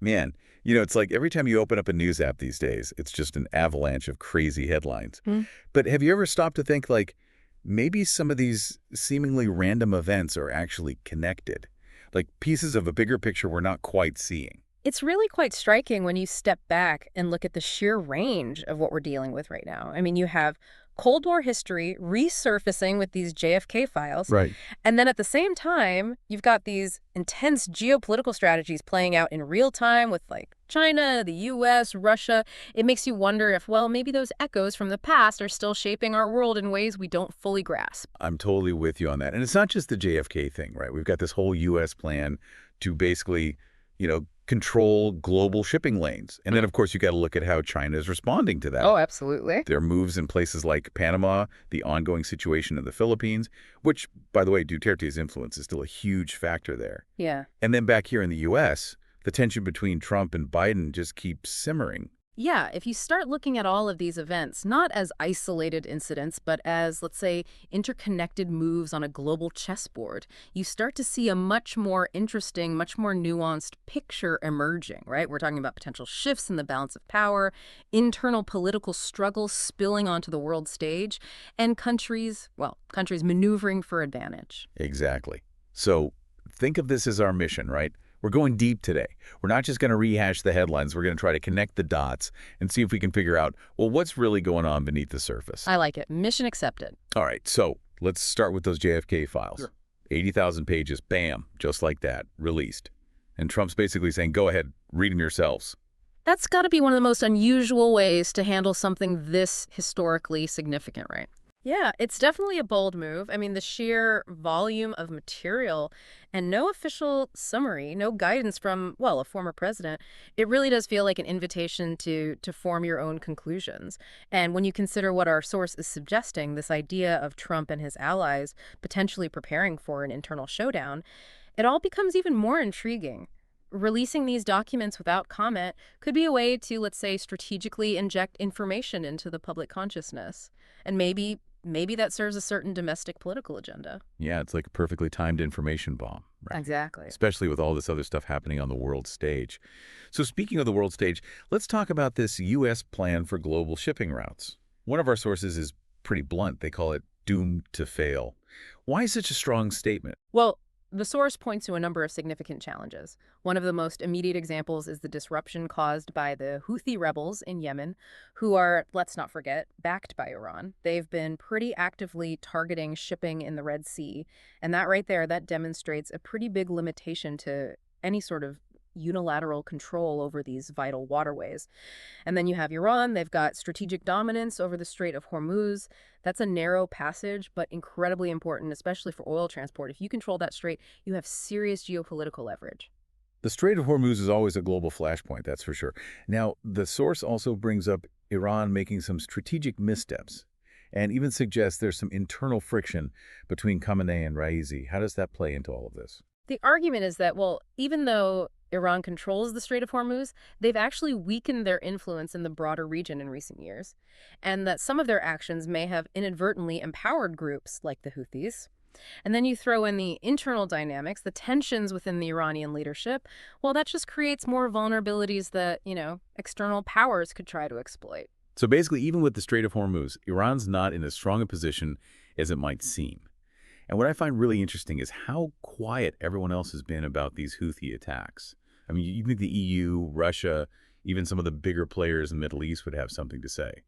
Man, it's like every time you open up a news app these days, it's just an avalanche of crazy headlines. Hmm. But have you ever stopped to think, like, maybe some of these seemingly random events are actually connected? Like pieces of a bigger picture we're not quite seeing. It's really quite striking when you step back and look at the sheer range of what we're dealing with right now. I mean, you have Cold War history resurfacing with these JFK files, Right. and then at the same time, you've got these intense geopolitical strategies playing out in real time with like China, the US, Russia. It makes you wonder if, well, maybe those echoes from the past are still shaping our world in ways we don't fully grasp. I'm totally with you on that. And it's not just the JFK thing, right? We've got this whole U.S. plan to basically, control global shipping lanes. And then, of course, you got to look at how China is responding to that. Oh, absolutely. Their moves in places like Panama, the ongoing situation in the Philippines, which, by the way, Duterte's influence is still a huge factor there. Yeah. And then back here in the U.S., the tension between Trump and Biden just keeps simmering. Yeah, if you start looking at all of these events, not as isolated incidents, but as, let's say, interconnected moves on a global chessboard, you start to see a much more interesting, much more nuanced picture emerging, right? We're talking about potential shifts in the balance of power, internal political struggles spilling onto the world stage, and countries maneuvering for advantage. Exactly. So think of this as our mission, right? We're going deep today. We're not just going to rehash the headlines. We're going to try to connect the dots and see if we can figure out, well, what's really going on beneath the surface. I like it. Mission accepted. All right, so let's start with those JFK files. Sure. 80,000 pages, bam, just like that, released. And Trump's basically saying, go ahead, read them yourselves. That's got to be one of the most unusual ways to handle something this historically significant, right? Yeah, it's definitely a bold move. I mean, the sheer volume of material and no official summary, no guidance from, well, a former president, it really does feel like an invitation to form your own conclusions. And when you consider what our source is suggesting, this idea of Trump and his allies potentially preparing for an internal showdown, it all becomes even more intriguing. Releasing these documents without comment could be a way to, let's say, strategically inject information into the public consciousness. And maybe that serves a certain domestic political agenda. Yeah, it's like a perfectly timed information bomb, right? Exactly. Especially with all this other stuff happening on the world stage. So speaking of the world stage, let's talk about this U.S. plan for global shipping routes. One of our sources is pretty blunt. They call it doomed to fail. Why such a strong statement? Well, the source points to a number of significant challenges. One of the most immediate examples is the disruption caused by the Houthi rebels in Yemen, who are, let's not forget, backed by Iran. They've been pretty actively targeting shipping in the Red Sea, and that right there, that demonstrates a pretty big limitation to any sort of unilateral control over these vital waterways. And then you have Iran. They've got strategic dominance over the Strait of Hormuz. That's a narrow passage, but incredibly important, especially for oil transport. If you control that strait, you have serious geopolitical leverage. The Strait of Hormuz is always a global flashpoint, that's for sure. Now, the source also brings up Iran making some strategic missteps and even suggests there's some internal friction between Khamenei and Raisi. How does that play into all of this? The argument is that, well, even though Iran controls the Strait of Hormuz, they've actually weakened their influence in the broader region in recent years, and that some of their actions may have inadvertently empowered groups like the Houthis. And then you throw in the internal dynamics, the tensions within the Iranian leadership. Well, that just creates more vulnerabilities that, external powers could try to exploit. So basically, even with the Strait of Hormuz, Iran's not in as strong a position as it might seem. And what I find really interesting is how quiet everyone else has been about these Houthi attacks. I mean, you think the EU, Russia, even some of the bigger players in the Middle East would have something to say.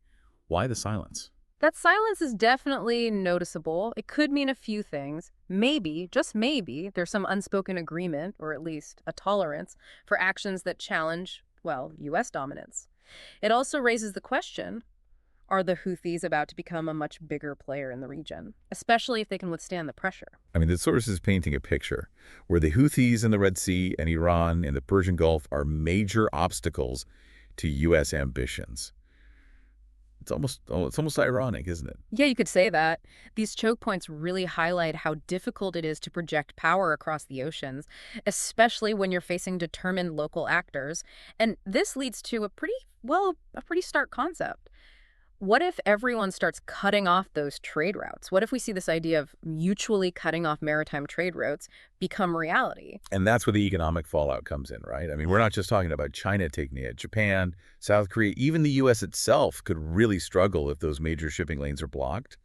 Why the silence? That silence is definitely noticeable. It could mean a few things. Maybe, just maybe, there's some unspoken agreement, or at least a tolerance, for actions that challenge, well, U.S. dominance. It also raises the question, are the Houthis about to become a much bigger player in the region, especially if they can withstand the pressure? I mean, the source is painting a picture where the Houthis in the Red Sea and Iran in the Persian Gulf are major obstacles to U.S. ambitions. It's almost ironic, isn't it? Yeah, you could say that. These choke points really highlight how difficult it is to project power across the oceans, especially when you're facing determined local actors. And this leads to a pretty stark concept. What if everyone starts cutting off those trade routes? What if we see this idea of mutually cutting off maritime trade routes become reality? And that's where the economic fallout comes in, right? I mean, we're not just talking about China taking it. Japan, South Korea, even the U.S. itself could really struggle if those major shipping lanes are blocked.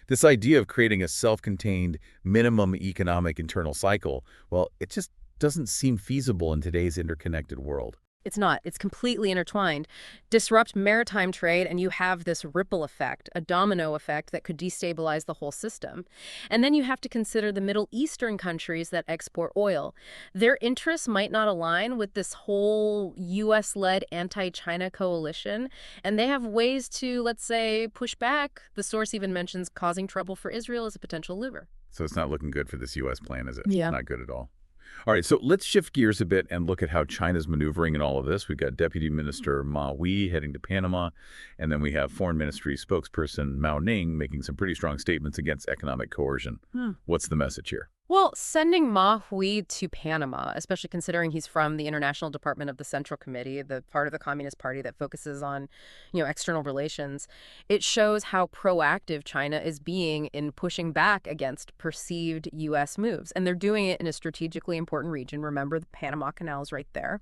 This idea of creating a self-contained minimum economic internal cycle, well, it just doesn't seem feasible in today's interconnected world. It's not. It's completely intertwined. Disrupt maritime trade, and you have this ripple effect, a domino effect that could destabilize the whole system. And then you have to consider the Middle Eastern countries that export oil. Their interests might not align with this whole U.S.-led anti-China coalition, and they have ways to, let's say, push back. The source even mentions causing trouble for Israel as a potential lever. So it's not looking good for this U.S. plan, is it? Yeah. Not good at all. All right, so let's shift gears a bit and look at how China's maneuvering in all of this. We've got Deputy Minister Ma Wei heading to Panama, and then we have Foreign Ministry spokesperson Mao Ning making some pretty strong statements against economic coercion. What's the message here? Well, sending Ma Hui to Panama, especially considering he's from the International Department of the Central Committee, the part of the Communist Party that focuses on, external relations, it shows how proactive China is being in pushing back against perceived U.S. moves. And they're doing it in a strategically important region. Remember, the Panama Canal is right there.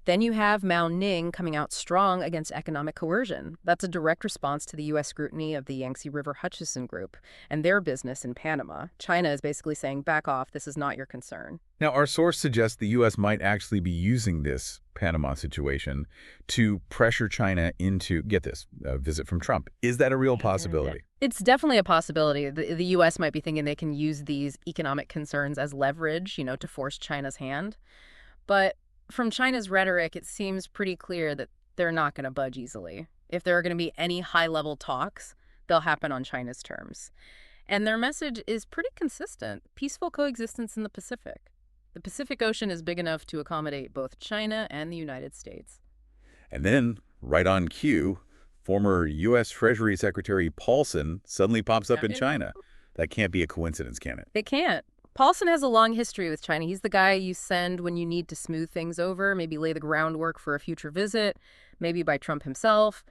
Then you have Mao Ning coming out strong against economic coercion. That's a direct response to the U.S. scrutiny of the Yangtze River Hutchison Group and their business in Panama. China is basically saying, back off, this is not your concern. Now, our source suggests the U.S. might actually be using this Panama situation to pressure China into, get this, a visit from Trump. Is that a real possibility? It's definitely a possibility. The U.S. might be thinking they can use these economic concerns as leverage, to force China's hand. But from China's rhetoric, it seems pretty clear that they're not going to budge easily. If there are going to be any high-level talks, they'll happen on China's terms. And their message is pretty consistent: peaceful coexistence in the Pacific. The Pacific Ocean is big enough to accommodate both China and the United States. And then, right on cue, former U.S. Treasury Secretary Paulson suddenly pops up in China. That can't be a coincidence, can it? It can't. Paulson has a long history with China. He's the guy you send when you need to smooth things over, maybe lay the groundwork for a future visit, maybe by Trump himself.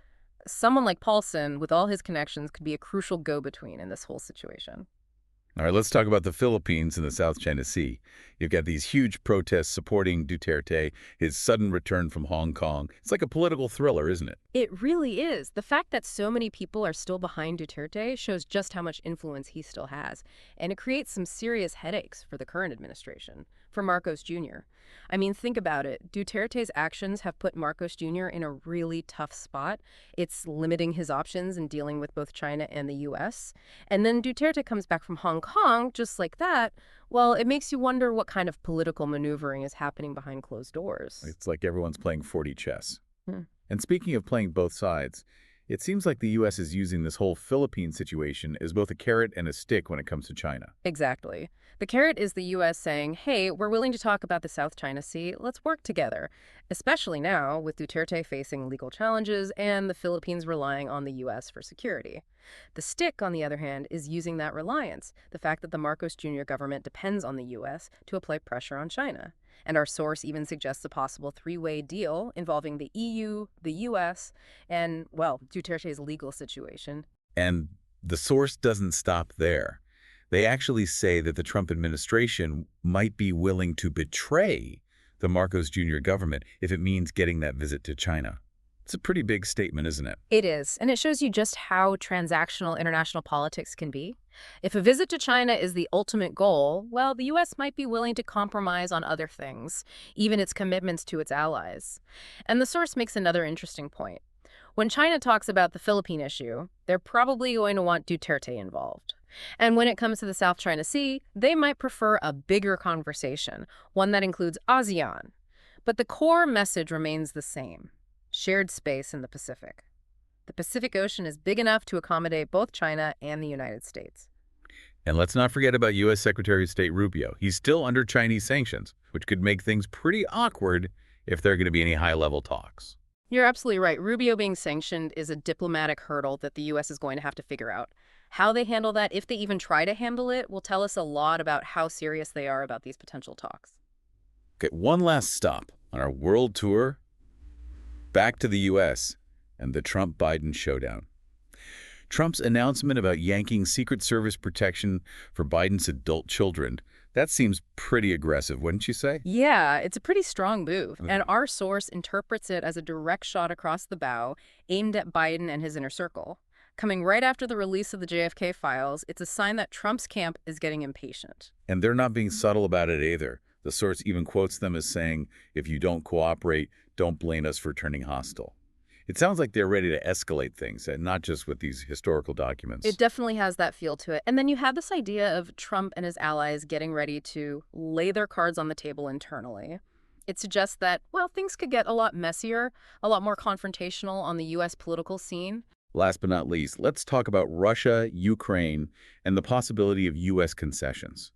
Someone like Paulson, with all his connections, could be a crucial go-between in this whole situation. All right, let's talk about the Philippines and the South China Sea. You've got these huge protests supporting Duterte, his sudden return from Hong Kong. It's like a political thriller, isn't it? It really is. The fact that so many people are still behind Duterte shows just how much influence he still has. And it creates some serious headaches for the current administration, for Marcos Jr. I mean, think about it. Duterte's actions have put Marcos Jr. in a really tough spot. It's limiting his options in dealing with both China and the U.S. And then Duterte comes back from Hong Kong just like that. Well, it makes you wonder what kind of political maneuvering is happening behind closed doors. It's like everyone's playing 4D chess. Hmm. And speaking of playing both sides, it seems like the U.S. is using this whole Philippine situation as both a carrot and a stick when it comes to China. Exactly. The carrot is the U.S. saying, hey, we're willing to talk about the South China Sea. Let's work together, especially now with Duterte facing legal challenges and the Philippines relying on the U.S. for security. The stick, on the other hand, is using that reliance, the fact that the Marcos Jr. government depends on the U.S. to apply pressure on China. And our source even suggests a possible three-way deal involving the EU, the U.S., and, well, Duterte's legal situation. And the source doesn't stop there. They actually say that the Trump administration might be willing to betray the Marcos Jr. government if it means getting that visit to China. It's a pretty big statement, isn't it? It is, and it shows you just how transactional international politics can be. If a visit to China is the ultimate goal, well, the U.S. might be willing to compromise on other things, even its commitments to its allies. And the source makes another interesting point. When China talks about the Philippine issue, they're probably going to want Duterte involved. And when it comes to the South China Sea, they might prefer a bigger conversation, one that includes ASEAN. But the core message remains the same: shared space in the Pacific. The Pacific Ocean is big enough to accommodate both China and the United States. And let's not forget about U.S. Secretary of State Rubio. He's still under Chinese sanctions, which could make things pretty awkward if there are going to be any high-level talks. You're absolutely right. Rubio being sanctioned is a diplomatic hurdle that the U.S. is going to have to figure out. How they handle that, if they even try to handle it, will tell us a lot about how serious they are about these potential talks. Okay, one last stop on our world tour, back to the U.S. and the Trump-Biden showdown. Trump's announcement about yanking Secret Service protection for Biden's adult children, that seems pretty aggressive, wouldn't you say? Yeah, it's a pretty strong move, and our source interprets it as a direct shot across the bow aimed at Biden and his inner circle. Coming right after the release of the JFK files, it's a sign that Trump's camp is getting impatient. And they're not being subtle about it either. The source even quotes them as saying, if you don't cooperate, don't blame us for turning hostile. It sounds like they're ready to escalate things, and not just with these historical documents. It definitely has that feel to it. And then you have this idea of Trump and his allies getting ready to lay their cards on the table internally. It suggests that, well, things could get a lot messier, a lot more confrontational on the U.S. political scene. Last but not least, let's talk about Russia, Ukraine, and the possibility of U.S. concessions.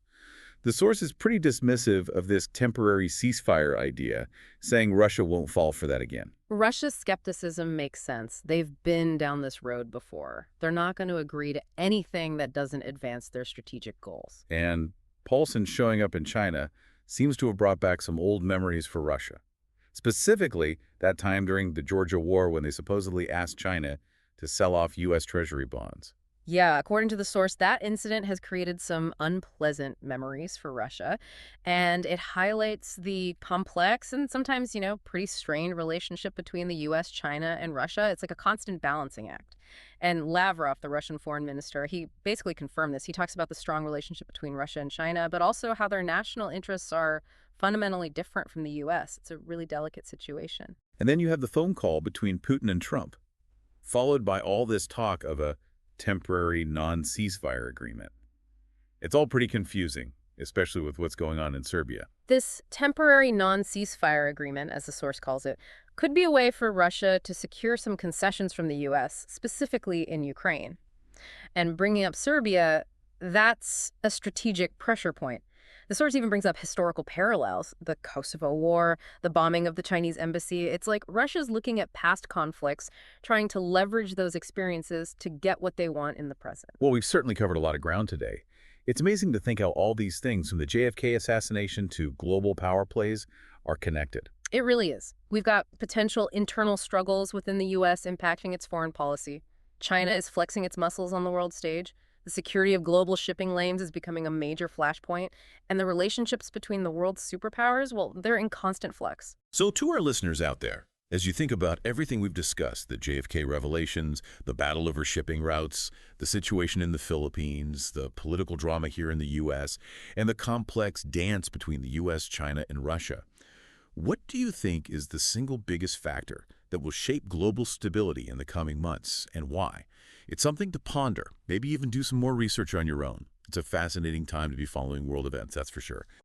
The source is pretty dismissive of this temporary ceasefire idea, saying Russia won't fall for that again. Russia's skepticism makes sense. They've been down this road before. They're not going to agree to anything that doesn't advance their strategic goals. And Paulson showing up in China seems to have brought back some old memories for Russia. Specifically, that time during the Georgia War when they supposedly asked China to sell off U.S. Treasury bonds. Yeah, according to the source, that incident has created some unpleasant memories for Russia, and it highlights the complex and sometimes, pretty strained relationship between the U.S., China, and Russia. It's like a constant balancing act. And Lavrov, the Russian foreign minister, he basically confirmed this. He talks about the strong relationship between Russia and China, but also how their national interests are fundamentally different from the U.S. It's a really delicate situation. And then you have the phone call between Putin and Trump, followed by all this talk of a temporary non-ceasefire agreement. It's all pretty confusing, especially with what's going on in Serbia. This temporary non-ceasefire agreement, as the source calls it, could be a way for Russia to secure some concessions from the U.S., specifically in Ukraine. And bringing up Serbia, that's a strategic pressure point. The source even brings up historical parallels, the Kosovo War, the bombing of the Chinese embassy. It's like Russia's looking at past conflicts, trying to leverage those experiences to get what they want in the present. Well, we've certainly covered a lot of ground today. It's amazing to think how all these things, from the JFK assassination to global power plays, are connected. It really is. We've got potential internal struggles within the U.S. impacting its foreign policy. China is flexing its muscles on the world stage. The security of global shipping lanes is becoming a major flashpoint, and the relationships between the world's superpowers, well, they're in constant flux. So to our listeners out there, as you think about everything we've discussed, the JFK revelations, the battle over shipping routes, the situation in the Philippines, the political drama here in the U.S., and the complex dance between the U.S., China, and Russia, what do you think is the single biggest factor that will shape global stability in the coming months, and why? It's something to ponder, maybe even do some more research on your own. It's a fascinating time to be following world events, that's for sure.